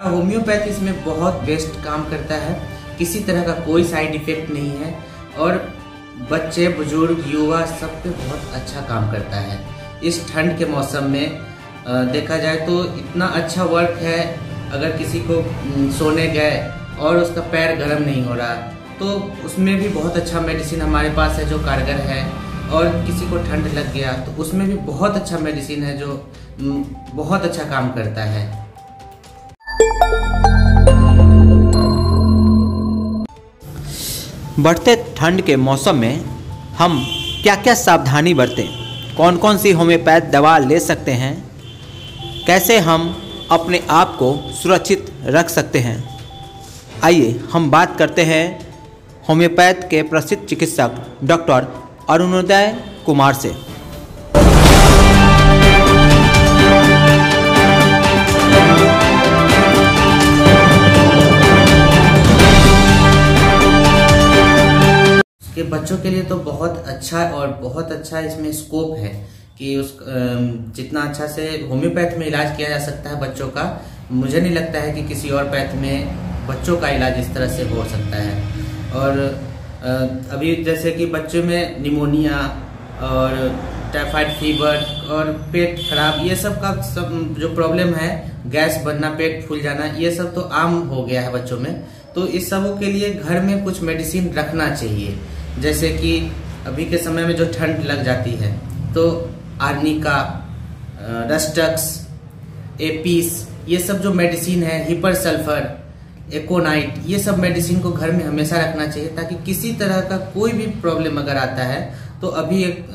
Homeopath इसमें बहुत best काम करता है, किसी तरह का कोई साइड इफेक्ट नहीं है और बच्चे बुजुर्ग युवा सब पे बहुत अच्छा काम करता है। इस ठंड के मौसम में देखा जाए तो इतना अच्छा वर्क है। अगर किसी को सोने गए और उसका पैर गर्म नहीं हो रहा तो उसमें भी बहुत अच्छा मेडिसिन हमारे पास है जो कारगर है। और किसी को ठंड लग गया तो उसमें भी बहुत अच्छा मेडिसिन है जो बहुत अच्छा काम करता है। बढ़ते ठंड के मौसम में हम क्या क्या सावधानी बरतें, कौन कौन सी होम्योपैथ दवा ले सकते हैं, कैसे हम अपने आप को सुरक्षित रख सकते हैं, आइए हम बात करते हैं होम्योपैथ के प्रसिद्ध चिकित्सक डॉक्टर अरुणोदय कुमार से। कि बच्चों के लिए तो बहुत अच्छा और बहुत अच्छा इसमें स्कोप है कि उस जितना अच्छा से होम्योपैथ में इलाज किया जा सकता है बच्चों का, मुझे नहीं लगता है कि किसी और पैथ में बच्चों का इलाज इस तरह से हो सकता है। और अभी जैसे कि बच्चों में निमोनिया और टाइफाइड फीवर और पेट खराब, ये सब का सब जो प्रॉब्लम है, गैस बनना, पेट फूल जाना, ये सब तो आम हो गया है बच्चों में। तो इस सबों के लिए घर में कुछ मेडिसिन रखना चाहिए। जैसे कि अभी के समय में जो ठंड लग जाती है तो आर्निका, रस्टक्स, एपीस, ये सब जो मेडिसिन है, हिपर सल्फर, एकोनाइट, ये सब मेडिसिन को घर में हमेशा रखना चाहिए ताकि किसी तरह का कोई भी प्रॉब्लम अगर आता है तो अभी एक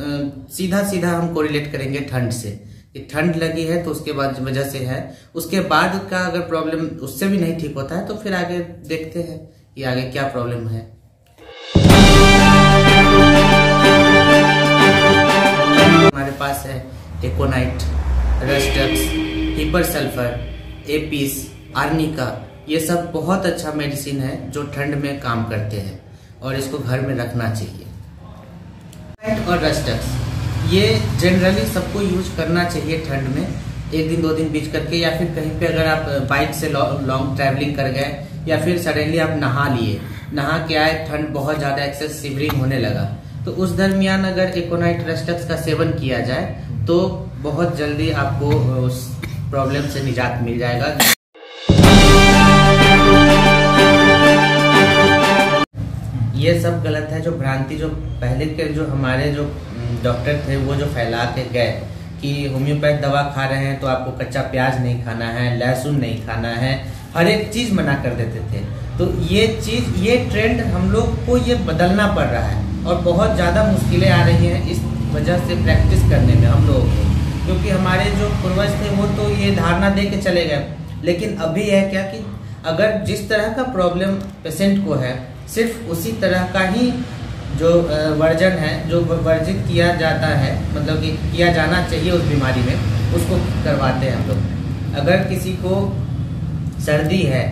सीधा सीधा हम कोरिलेट करेंगे ठंड से कि ठंड लगी है तो उसके बाद वजह से है। उसके बाद का अगर प्रॉब्लम उससे भी नहीं ठीक होता है तो फिर आगे देखते हैं कि आगे क्या प्रॉब्लम है। हमारे पास है aconite, rhus tox, hepar sulphur, apis, arnica, ये सब बहुत अच्छा मेडिसिन है जो ठंड में काम करते हैं और इसको घर में रखना चाहिए। और रस्टक्स ये जनरली सबको यूज करना चाहिए ठंड में, एक दिन दो दिन बीच करके, या फिर कहीं पे अगर आप बाइक से लॉन्ग ट्रैवलिंग कर गए या फिर सडनली आप नहा के आए, ठंड बहुत ज्यादा एक्सेस शिवरिंग होने लगा, तो उस दरमियान अगर एकोनाइट रस्टक्स का सेवन किया जाए तो बहुत जल्दी आपको उस प्रॉब्लम से निजात मिल जाएगा। ये सब गलत है, जो भ्रांति जो पहले के जो हमारे जो डॉक्टर थे वो जो फैला के गए कि होम्योपैथ दवा खा रहे हैं तो आपको कच्चा प्याज नहीं खाना है, लहसुन नहीं खाना है, हर एक चीज मना कर देते थे। तो ये ट्रेंड हम लोग को ये बदलना पड़ रहा है और बहुत ज्यादा मुश्किलें आ रही हैं इस वजह से प्रैक्टिस करने में हम लोगों को, क्योंकि हमारे जो पूर्वज थे वो तो ये धारणा दे के चले गए। लेकिन अभी है क्या कि अगर जिस तरह का प्रॉब्लम पेशेंट को है सिर्फ उसी तरह का ही जो वर्जन है, जो वर्जित किया जाता है, मतलब कि किया जाना चाहिए उस बीमारी में, उसको करवाते हैं हम लोग। अगर किसी को सर्दी है,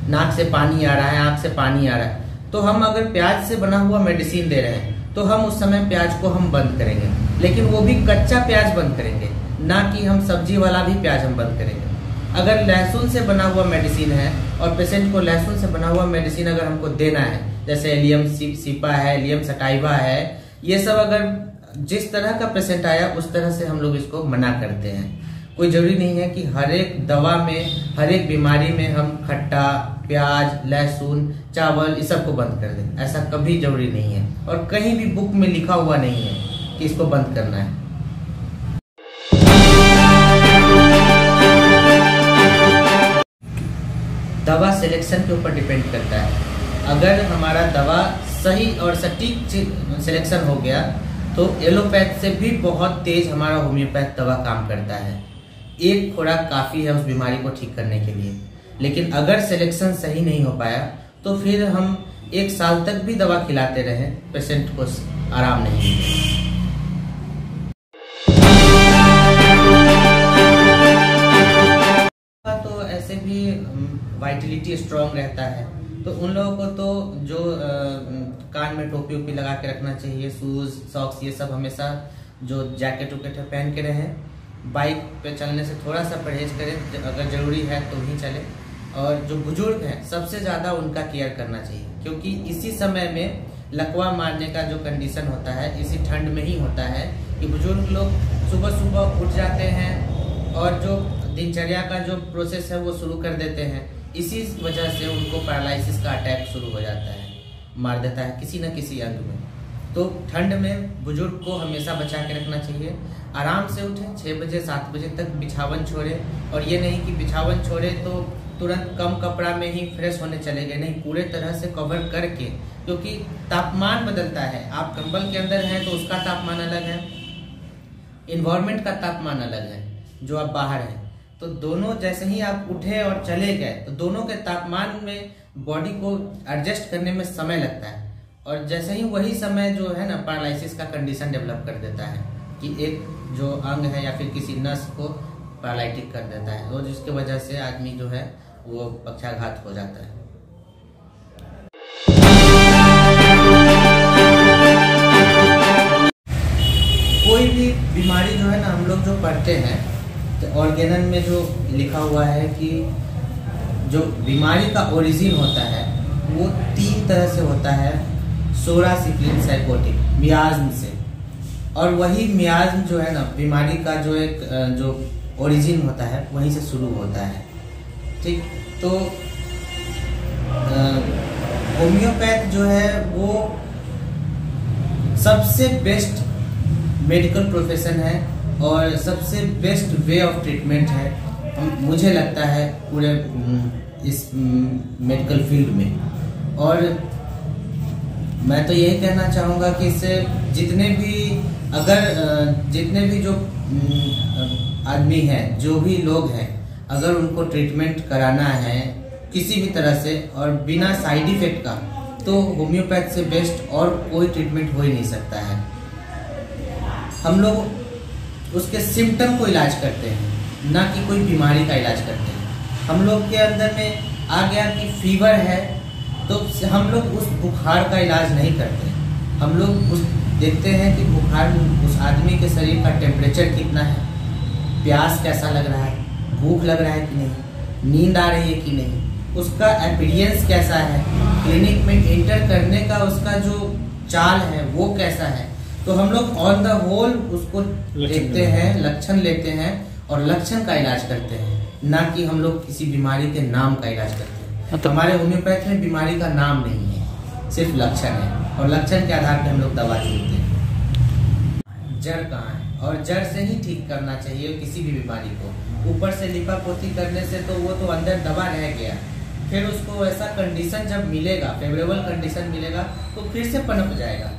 नाक से पानी आ रहा है, आँख से पानी आ रहा है, तो हम अगर प्याज से बना हुआ मेडिसिन दे रहे हैं तो हम उस समय प्याज को हम बंद करेंगे, लेकिन वो भी कच्चा प्याज बंद करेंगे, ना कि हम सब्जी वाला भी प्याज हम बंद करेंगे। अगर लहसुन से बना हुआ मेडिसिन है और पेशेंट को लहसुन से बना हुआ मेडिसिन अगर हमको देना है, जैसे एलियम सीपा है, एलियम सटाइवा है, ये सब अगर जिस तरह का पेशेंट आया उस तरह से हम लोग इसको मना करते हैं। कोई जरूरी नहीं है कि हर एक दवा में, हर एक बीमारी में हम खट्टा, प्याज, लहसुन, चावल इस सब को बंद कर दें, ऐसा कभी जरूरी नहीं है और कहीं भी बुक में लिखा हुआ नहीं है कि इसको बंद करना है। दवा सिलेक्शन के ऊपर डिपेंड करता है। अगर हमारा दवा सही और सटीक सिलेक्शन हो गया तो एलोपैथ से भी बहुत तेज हमारा होम्योपैथ दवा काम करता है। एक खुराक काफ़ी है उस बीमारी को ठीक करने के लिए, लेकिन अगर सिलेक्शन सही नहीं हो पाया तो फिर हम 1 साल तक भी दवा खिलाते रहे, पेशेंट को आराम नहीं मिलेगा। तो ऐसे भी वाइटलिटी स्ट्रांग रहता है, तो उन लोगों को तो जो कान में टोपी ओपी लगा के रखना चाहिए, शूज, सॉक्स, ये सब हमेशा जो जैकेट उकेट पहन के रहें। बाइक पे चलने से थोड़ा सा परहेज करें, अगर जरूरी है तो ही चले, और जो बुजुर्ग हैं सबसे ज़्यादा उनका केयर करना चाहिए, क्योंकि इसी समय में लकवा मारने का जो कंडीशन होता है इसी ठंड में ही होता है कि बुजुर्ग लोग सुबह सुबह उठ जाते हैं और जो दिनचर्या का जो प्रोसेस है वो शुरू कर देते हैं। इसी वजह से उनको पैरालिसिस का अटैक शुरू हो जाता है, मार देता है किसी न किसी अंग में। तो ठंड में बुजुर्ग को हमेशा बचा के रखना चाहिए। आराम से उठें, 6 बजे 7 बजे तक बिछावन छोड़े, और ये नहीं कि बिछावन छोड़े तो तुरंत कम कपड़ा में ही फ्रेश होने चले गए, नहीं, पूरे तरह से कवर करके, क्योंकि तापमान बदलता है। आप कंबल के अंदर हैं तो उसका तापमान अलग है, इन्वायरमेंट का तापमान अलग है जो आप बाहर हैं। तो दोनों जैसे ही आप उठे और चले गए तो दोनों के तापमान में बॉडी को एडजस्ट करने में समय लगता है, और जैसे ही वही समय जो है ना पैरालिसिस का कंडीशन डेवलप कर देता है कि एक जो अंग है या फिर किसी नस को पैरालिटिक कर देता है, और जिसकी वजह से आदमी जो है वो पक्षाघात हो जाता है। कोई भी बीमारी जो है ना हम लोग जो पढ़ते हैं तो ऑर्गेनन में जो लिखा हुआ है कि जो बीमारी का ओरिजिन होता है वो 3 तरह से होता है, सोरा सिक्लिन साइकोटिक मियाज्म से, और वही मियाज्म जो है ना बीमारी का जो एक जो ओरिजिन होता है वहीं से शुरू होता है। ठीक, तो होम्योपैथ जो है वो सबसे बेस्ट मेडिकल प्रोफेशन है और सबसे बेस्ट वे ऑफ ट्रीटमेंट है, मुझे लगता है पूरे इस मेडिकल फील्ड में। और मैं तो यही कहना चाहूँगा कि इससे जितने भी जो आदमी हैं, जो भी लोग हैं, अगर उनको ट्रीटमेंट कराना है किसी भी तरह से और बिना साइड इफेक्ट का, तो होम्योपैथ से बेस्ट और कोई ट्रीटमेंट हो ही नहीं सकता है। हम लोग उसके सिम्टम को इलाज करते हैं, ना कि कोई बीमारी का इलाज करते हैं। हम लोग के अंदर में आ गया कि फीवर है तो हम लोग उस बुखार का इलाज नहीं करते, हम लोग उस देखते हैं कि बुखार उस आदमी के शरीर का टेम्परेचर कितना है, प्यास कैसा लग रहा है, भूख लग रहा है कि नहीं, नींद आ रही है कि नहीं, उसका अपीयरेंस कैसा है, क्लिनिक में एंटर करने का उसका जो चाल है वो कैसा है। तो हम लोग ऑन द होल उसको देखते हैं, लक्षण लेते हैं और लक्षण का इलाज करते हैं, ना कि हम लोग किसी बीमारी के नाम का इलाज करते हैं। तो हमारे होम्योपैथ में बीमारी का नाम नहीं है, सिर्फ लक्षण है, और लक्षण के आधार पर हम लोग दवा देते हैं। जड़ कहाँ है, और जड़ से ही ठीक करना चाहिए किसी भी बीमारी को। ऊपर से लिपापोती करने से तो वो तो अंदर दबा रह गया, फिर उसको ऐसा कंडीशन जब मिलेगा, फेवरेबल कंडीशन मिलेगा तो फिर से पनप जाएगा।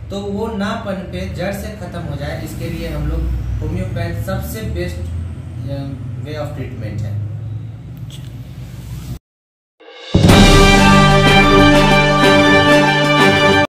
तो वो ना पनपे, जड़ से खत्म हो जाए, इसके लिए हम लोग होम्योपैथ सबसे बेस्ट वे ऑफ ट्रीटमेंट है।